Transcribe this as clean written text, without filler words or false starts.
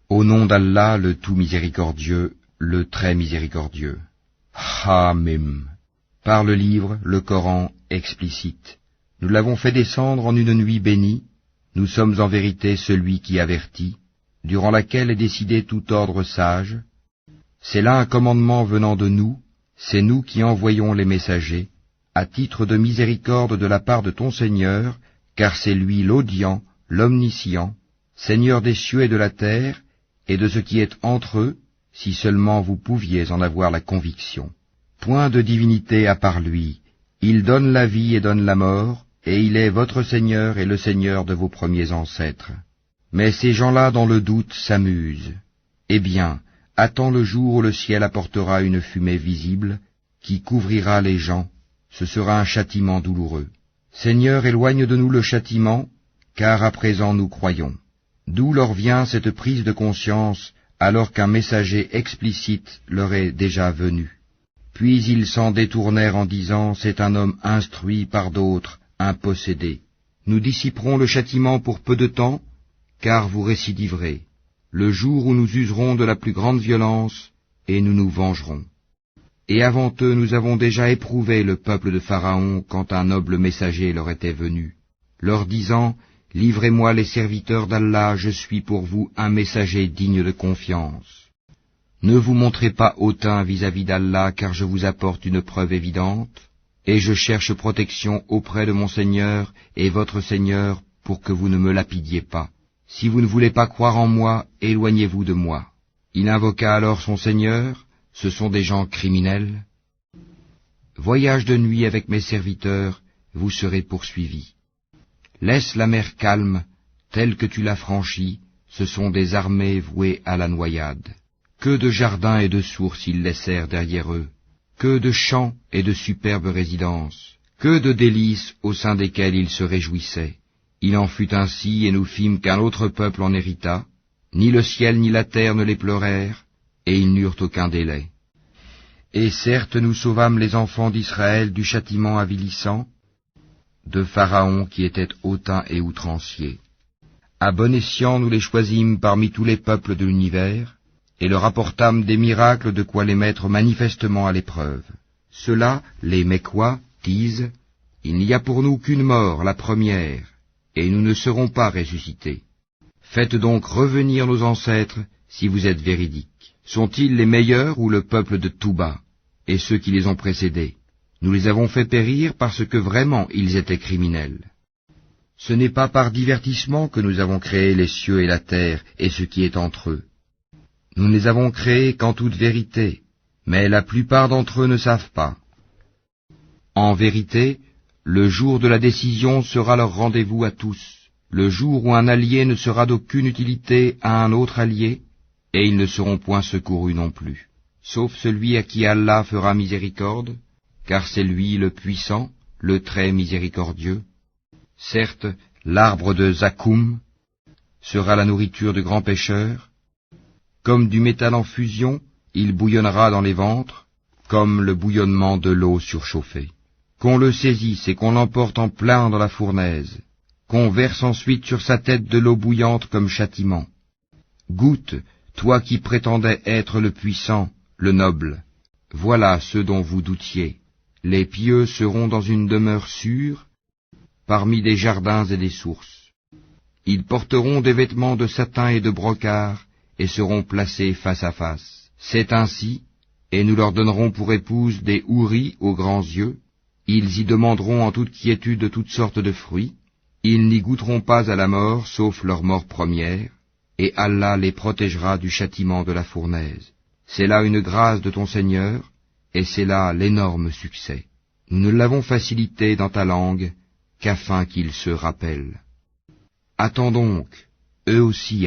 Au nom d'Allah, le tout miséricordieux, le très miséricordieux. Hamim. Par le livre, le Coran, explicite. Nous l'avons fait descendre en une nuit bénie. Nous sommes en vérité celui qui avertit, durant laquelle est décidé tout ordre sage. C'est là un commandement venant de nous, c'est nous qui envoyons les messagers, à titre de miséricorde de la part de ton Seigneur, car c'est lui l'audient, l'omniscient, Seigneur des cieux et de la terre, et de ce qui est entre eux, si seulement vous pouviez en avoir la conviction. Point de divinité à part lui, il donne la vie et donne la mort, et il est votre Seigneur et le Seigneur de vos premiers ancêtres. Mais ces gens-là dans le doute s'amusent. Eh bien, attends le jour où le ciel apportera une fumée visible, qui couvrira les gens, ce sera un châtiment douloureux. Seigneur, éloigne de nous le châtiment, car à présent nous croyons. D'où leur vient cette prise de conscience, alors qu'un messager explicite leur est déjà venu. Puis ils s'en détournèrent en disant, c'est un homme instruit par d'autres, un possédé. Nous dissiperons le châtiment pour peu de temps, car vous récidiverez, le jour où nous userons de la plus grande violence, et nous nous vengerons. Et avant eux nous avons déjà éprouvé le peuple de Pharaon quand un noble messager leur était venu, leur disant, livrez-moi les serviteurs d'Allah, je suis pour vous un messager digne de confiance. Ne vous montrez pas hautain vis-à-vis d'Allah, car je vous apporte une preuve évidente, et je cherche protection auprès de mon Seigneur et votre Seigneur pour que vous ne me lapidiez pas. Si vous ne voulez pas croire en moi, éloignez-vous de moi. Il invoqua alors son Seigneur, ce sont des gens criminels. Voyage de nuit avec mes serviteurs, vous serez poursuivis. Laisse la mer calme, telle que tu l'as franchie, ce sont des armées vouées à la noyade. Que de jardins et de sources ils laissèrent derrière eux, que de champs et de superbes résidences, que de délices au sein desquelles ils se réjouissaient. Il en fut ainsi, et nous fîmes qu'un autre peuple en hérita, ni le ciel ni la terre ne les pleurèrent, et ils n'eurent aucun délai. Et certes nous sauvâmes les enfants d'Israël du châtiment avilissant, de Pharaon qui était hautain et outrancier. À bon escient nous les choisîmes parmi tous les peuples de l'univers, et leur apportâmes des miracles de quoi les mettre manifestement à l'épreuve. Ceux-là, les Mécois, disent, il n'y a pour nous qu'une mort, la première, et nous ne serons pas ressuscités. Faites donc revenir nos ancêtres, si vous êtes véridiques. Sont-ils les meilleurs ou le peuple de Touba, et ceux qui les ont précédés? Nous les avons fait périr parce que vraiment ils étaient criminels. Ce n'est pas par divertissement que nous avons créé les cieux et la terre et ce qui est entre eux. Nous ne les avons créés qu'en toute vérité, mais la plupart d'entre eux ne savent pas. En vérité, le jour de la décision sera leur rendez-vous à tous, le jour où un allié ne sera d'aucune utilité à un autre allié, et ils ne seront point secourus non plus, sauf celui à qui Allah fera miséricorde, car c'est lui le puissant, le très miséricordieux. Certes, l'arbre de Zakoum sera la nourriture de grands pêcheurs. Comme du métal en fusion, il bouillonnera dans les ventres, comme le bouillonnement de l'eau surchauffée. Qu'on le saisisse et qu'on l'emporte en plein dans la fournaise, qu'on verse ensuite sur sa tête de l'eau bouillante comme châtiment. Goûte, toi qui prétendais être le puissant, le noble. Voilà ceux dont vous doutiez. Les pieux seront dans une demeure sûre, parmi des jardins et des sources. Ils porteront des vêtements de satin et de brocart, et seront placés face à face. C'est ainsi, et nous leur donnerons pour épouse des houris aux grands yeux. Ils y demanderont en toute quiétude toutes sortes de fruits. Ils n'y goûteront pas à la mort, sauf leur mort première, et Allah les protégera du châtiment de la fournaise. C'est là une grâce de ton Seigneur, et c'est là l'énorme succès. Nous ne l'avons facilité dans ta langue, qu'afin qu'ils se rappellent. Attends donc, eux aussi